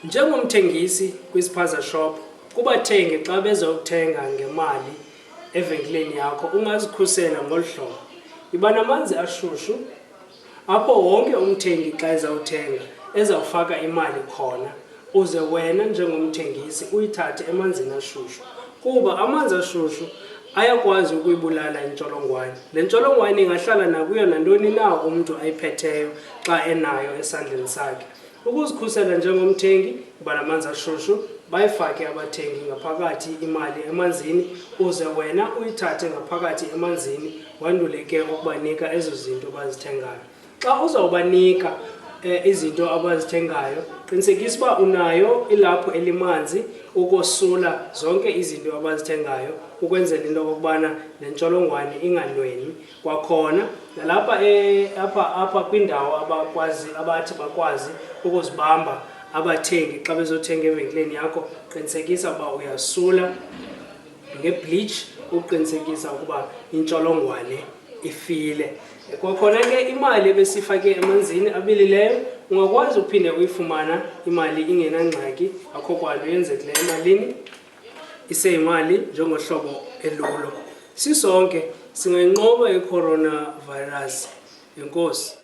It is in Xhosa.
Njengomthengisi kwispaza shop, kubathengi xa bezothenga ngemali evenkileni yakho ungazikhusela ngolu hlobo. Iba namanzi ashushu apho wonke umthengi xa ezawuthenga ezawufaka imali khona, uze wena njengomthengisi uyithathe emanzini ashushu, kuba amanzi ashushu ayakwazi ukuyibulala intsholongwane. Le ntsholongwane ingahlala nakuyo nantoni na umntu ayiphetheyo xa enayo esandleni sakhe. Ukuzikhusela njengomthengi, iba namanzi ashushu, bayifake abathengi ngaphakathi imali emanzini, uze wena uyithathe ngaphakathi emanzini, wandule ke ukubanika ezo zinto bazithengayo. Xa uzawubanika izinto abazithengayo, qinisekisa uba unayo ilaphu elimanzi ukosula zonke izinto abazithengayo, ukwenzela into okokubana le ntsholongwane inganwenwi. Kwakhona nalapha apha kwindawo abathi bakwazi ukuzibamba abathengi xa bezothenga evenkileni yakho, qinisekisa uba uyasula ngebleach uqinisekisa ukuba intsholongwane ifile. Kwakhona ke imali ebesifake emanzini abilileyo ungakwazi uphinde uyifumana imali ingenangxaki, akho kwanto yenzekileyo emalini, iseyimali njengohlobo elulo. Sisonke singayinqoba i-coronavirus. Enkosi.